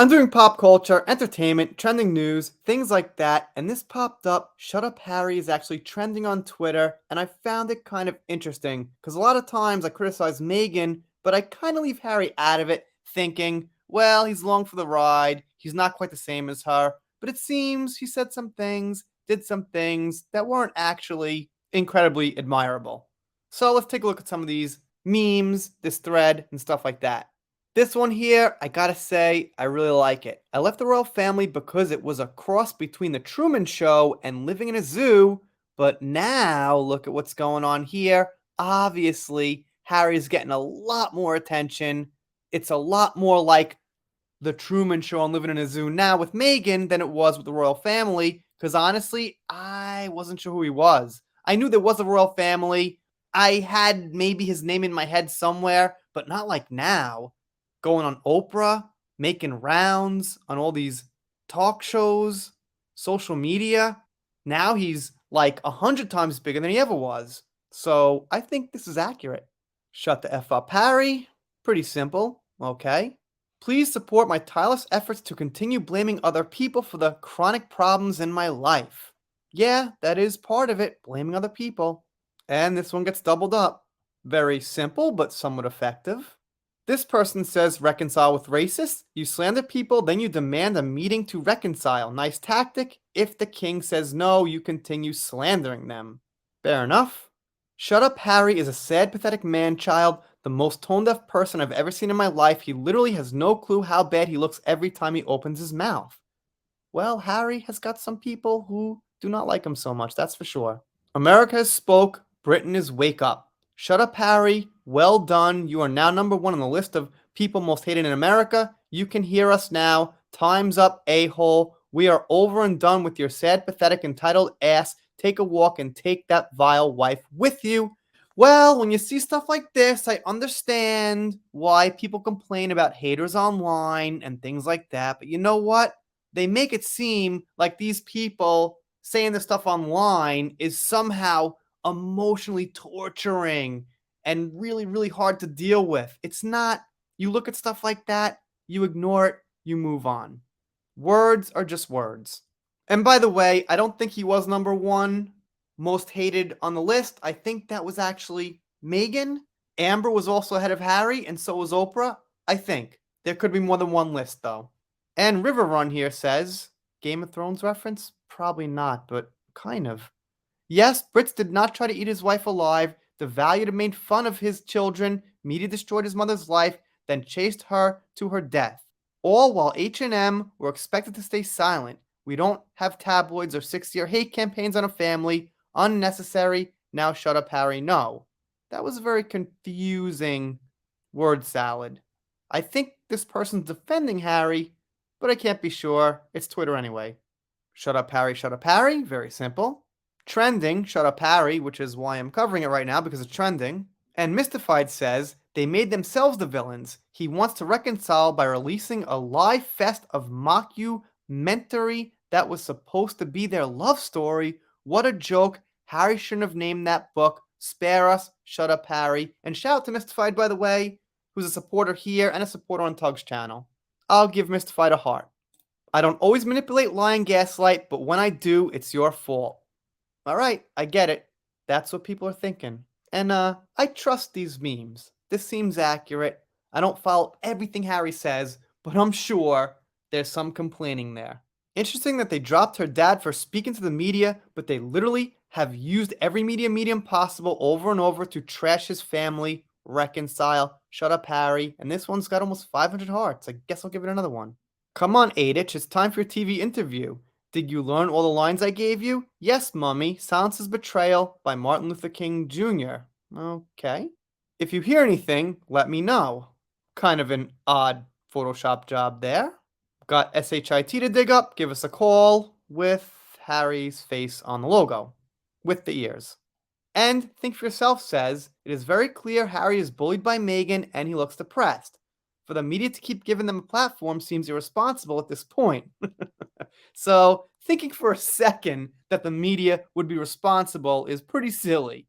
I'm doing pop culture, entertainment, trending news, things like that, and this popped up. Shut Up Harry is actually trending on Twitter, and I found it kind of interesting because a lot of times I criticize Meghan, but I kind of leave Harry out of it, thinking, well, he's along for the ride, he's not quite the same as her, but it seems he said some things, did some things that weren't actually incredibly admirable. So let's take a look at some of these memes, this thread, and stuff like that. This one here, I gotta say, I really like it. I left the royal family because it was a cross between the Truman Show and living in a zoo, but now look at what's going on here. Obviously, Harry's getting a lot more attention. It's a lot more like the Truman Show and living in a zoo now with Meghan than it was with the royal family, because honestly, I wasn't sure who he was. I knew there was a royal family. I had maybe his name in my head somewhere, but not like now going on Oprah, making rounds on all these talk shows, social media. Now he's like 100 times bigger than he ever was. So I think this is accurate. Shut the F up, Harry. Pretty simple, okay? Please support my tireless efforts to continue blaming other people for the chronic problems in my life. Yeah, that is part of it, blaming other people. And this one gets doubled up. Very simple, but somewhat effective. This person says reconcile with racists. You slander people, then you demand a meeting to reconcile. Nice tactic. If the king says no, you continue slandering them. Fair enough. Shut Up Harry is a sad, pathetic man-child, the most tone-deaf person I've ever seen in my life. He literally has no clue how bad he looks every time he opens his mouth. Well, Harry has got some people who do not like him so much, that's for sure. America has spoke. Britain is wake up. Shut Up Harry. Well done. You are now number one on the list of people most hated in America. You can hear us now. Time's up, a-hole. We are over and done with your sad, pathetic, entitled ass. Take a walk and take that vile wife with you. Well, when you see stuff like this, I understand why people complain about haters online and things like that. But you know what? They make it seem like these people saying this stuff online is somehow emotionally torturing and really, really hard to deal with. It's not. You look at stuff like that, you ignore it, you move on. Words are just words. And by the way, I don't think he was number one most hated on the list. I think that was actually Meghan. Amber was also ahead of Harry, and so was Oprah. I think. There could be more than one list, though. And River Run here says, Game of Thrones reference? Probably not, but kind of. Yes, Brits did not try to eat his wife alive. The Valiant made fun of his children. Media destroyed his mother's life, then chased her to her death. All while H&M were expected to stay silent. We don't have tabloids or 6-year hate campaigns on a family. Unnecessary. Now shut up, Harry. No. That was a very confusing word salad. I think this person's defending Harry, but I can't be sure. It's Twitter anyway. Shut up, Harry. Shut up, Harry. Very simple. Trending, Shut Up Harry, which is why I'm covering it right now because it's trending. And Mystified says, they made themselves the villains. He wants to reconcile by releasing a live fest of mockumentary that was supposed to be their love story. What a joke. Harry shouldn't have named that book. Spare us, Shut Up Harry. And shout out to Mystified, by the way, who's a supporter here and a supporter on Tug's channel. I'll give Mystified a heart. I don't always manipulate, lie, and gaslight, but when I do, it's your fault. Alright, I get it. That's what people are thinking. And I trust these memes. This seems accurate. I don't follow everything Harry says, but I'm sure there's some complaining there. Interesting that they dropped her dad for speaking to the media, but they literally have used every media medium possible over and over to trash his family, reconcile, Shut Up Harry, and this one's got almost 500 hearts. I guess I'll give it another one. Come on, Aditch, it's time for your TV interview. Did you learn all the lines I gave you? Yes, Mummy. Silence is Betrayal by Martin Luther King Jr. Okay. If you hear anything, let me know. Kind of an odd Photoshop job there. Got SHIT to dig up. Give us a call with Harry's face on the logo. With the ears. And Think for Yourself says, it is very clear Harry is bullied by Meghan and he looks depressed. For the media to keep giving them a platform seems irresponsible at this point. So, thinking for a second that the media would be responsible is pretty silly.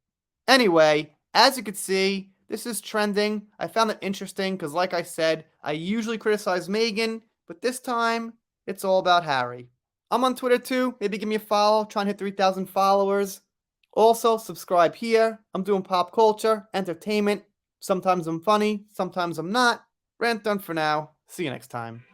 Anyway, as you can see, this is trending. I found it interesting because, like I said, I usually criticize Meghan, but this time it's all about Harry. I'm on Twitter too. Maybe give me a follow. Trying to hit 3,000 followers. Also, subscribe here. I'm doing pop culture, entertainment. Sometimes I'm funny, sometimes I'm not. Rant done for now. See you next time.